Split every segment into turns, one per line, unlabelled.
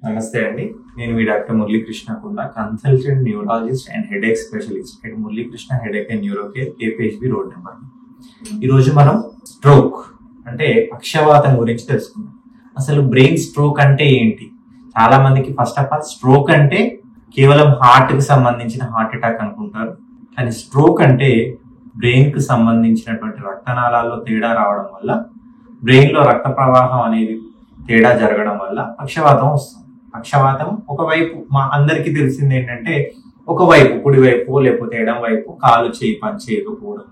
నమస్తే అండి. నేను మీ డాక్టర్ మురళీకృష్ణ కుండ, consultant neurologist and headache specialist at Muralikrishna headache and neuro care, KPHB road number. ఈరోజు మనం స్ట్రోక్ అంటే పక్షవాతం గురించి తెలుసుకుందాం. అసలు బ్రెయిన్ స్ట్రోక్ అంటే ఏంటి? చాలా మందికి ఫస్ట్ ఆఫ్ ఆల్ స్ట్రోక్ అంటే కేవలం హార్ట్ కి సంబంధించిన హార్ట్ అటాక్ అనుకుంటారు. కానీ స్ట్రోక్ అంటే బ్రెయిన్ కి సంబంధించినటువంటి రక్తనాళాల్లో తేడా రావడం వల్ల, బ్రెయిన్ లో రక్త ప్రవాహం అనేది తేడా జరగడం వల్ల పక్షవాతం వస్తుంది. పక్షవాతం ఒకవైపు మా అందరికీ తెలిసింది ఏంటంటే, ఒకవైపు కుడివైపు లేకపోతే ఎడం వైపు కాలు చేయి పని చేయకపోవడం,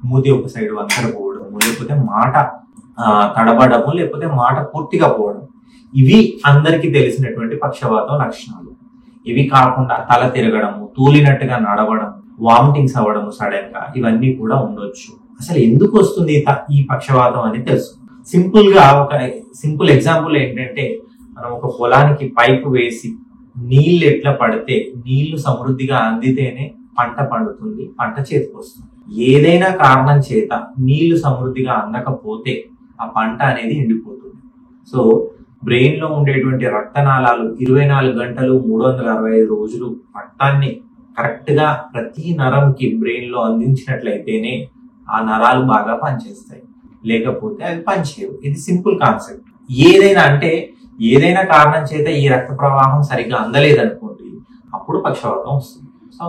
మూతి ఒక సైడ్ వంకరపోవడం, లేకపోతే మాట తడబడము, లేకపోతే మాట పూర్తిగా పోవడం. ఇవి అందరికీ తెలిసినటువంటి పక్షవాతం లక్షణాలు. ఇవి కాకుండా తల తిరగడము, తూలినట్టుగా నడవడం, వామిటింగ్స్ అవ్వడము సడన్ గా, ఇవన్నీ కూడా ఉండొచ్చు. అసలు ఎందుకు వస్తుంది ఈ పక్షవాతం అని తెలుసు. సింపుల్ గా ఒక సింపుల్ ఎగ్జాంపుల్ ఏంటంటే, మనం ఒక పొలానికి పైపు వేసి నీళ్లు ఎట్లా పడితే నీళ్లు సమృద్ధిగా అందితేనే పంట పండుతుంది, పంట చేతికి వస్తుంది. ఏదైనా కారణం చేత నీళ్లు సమృద్ధిగా అందకపోతే ఆ పంట అనేది ఎండిపోతుంది. సో బ్రెయిన్ లో ఉండేటువంటి రక్తనాళాలు 24 గంటలు 365 రోజులు రక్తాన్ని కరెక్ట్ గా ప్రతి నరంకి బ్రెయిన్ లో అందించినట్లయితేనే ఆ నరాలు బాగా పనిచేస్తాయి, లేకపోతే అవి పనిచేయవు. ఇది సింపుల్ కాన్సెప్ట్. ఏదైనా కారణం చేత ఈ రక్త ప్రవాహం సరిగ్గా అందలేదనుకోండి, అప్పుడు పక్షవాతం వస్తుంది. సో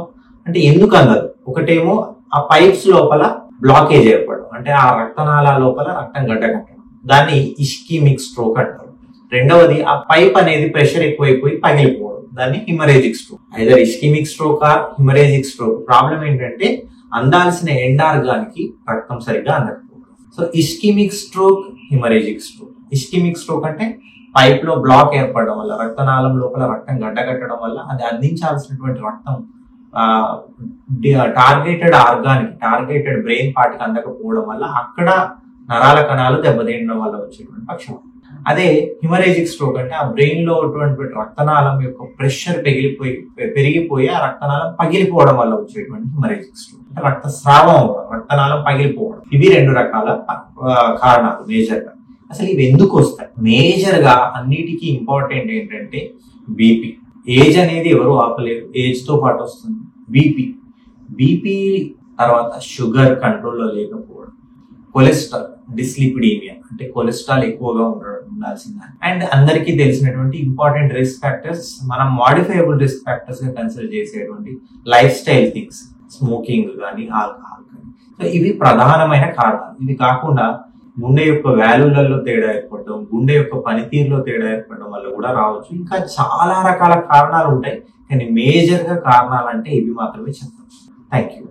అంటే ఎందుకు అందదు? ఒకటేమో ఆ పైప్స్ లోపల బ్లాకేజ్ ఏర్పడడం, అంటే ఆ రక్తనాళాల లోపల రక్తం గడ్డకట్టడం, దాన్ని ఇస్కీమిక్ స్ట్రోక్ అంటారు. రెండవది ఆ పైప్ అనేది ప్రెషర్ ఎక్కువైపోయి పగిలిపోవడం, దాన్ని haemorrhagic stroke. Either ischaemic stroke or haemorrhagic stroke. Problem ఏంటంటే అందాల్సిన ఎండ్ ఆర్గాన్కి రక్తం సరిగ్గా అందకపోవడం. So ischaemic stroke, haemorrhagic stroke. Ischaemic stroke అంటే పైప్ లో బ్లాక్ ఏర్పడడం వల్ల, రక్తనాళం లోపల రక్తం గడ్డగట్టడం వల్ల అది అందించాల్సినటువంటి రక్తం టార్గెటెడ్ బ్రెయిన్ పార్ట్ కి అందకపోవడం వల్ల అక్కడ నరాల కణాలు దెబ్బతినడం వల్ల వచ్చేటువంటి పక్షవాతం. అదే హిమరేజిక్ స్ట్రోక్ అంటే ఆ బ్రెయిన్ లో ఉన్నటువంటి రక్తనాళం యొక్క ప్రెషర్ పెరిగిపోయి ఆ రక్తనాళం పగిలిపోవడం వల్ల వచ్చేటువంటి హిమరేజిక్ స్ట్రోక్. అంటే రక్తస్రావం అవ్వడం, రక్తనాళం పగిలిపోవడం. ఇవి 2 రకాల కారణాలు మేజర్ గా. అసలు ఇవి ఎందుకు వస్తాయి? మేజర్ గా అన్నిటికీ ఇంపార్టెంట్ ఏంటంటే బీపీ. ఏజ్ అనేది ఎవరు ఆపలేరు, ఏజ్ తో పాటు వస్తుంది. బీపీ తర్వాత షుగర్ కంట్రోల్లో లేకపోవడం, కొలెస్ట్రాల్, డిస్లిపిడీమియా అంటే కొలెస్ట్రాల్ ఎక్కువగా ఉండాల్సిందే. అండ్ అందరికీ తెలిసినటువంటి ఇంపార్టెంట్ రిస్క్ ఫ్యాక్టర్స్, మనం మాడిఫైయబుల్ రిస్క్ ఫ్యాక్టర్స్ గా కన్సిడర్ చేసేటువంటి లైఫ్ స్టైల్ థింగ్స్, స్మోకింగ్ కానీ, ఆల్కహాల్ కానీ. సో ఇవి ప్రధానమైన కారణాలు. ఇవి కాకుండా గుండె యొక్క వాల్యూలలో తేడా ఏర్పడడం, గుండె యొక్క పనితీరులో తేడా ఏర్పడడం వల్ల కూడా రావచ్చు. ఇంకా చాలా రకాల కారణాలు ఉంటాయి, కానీ మేజర్ గా కారణాలు అంటే ఇవి మాత్రమే చెప్తాం. Thank you.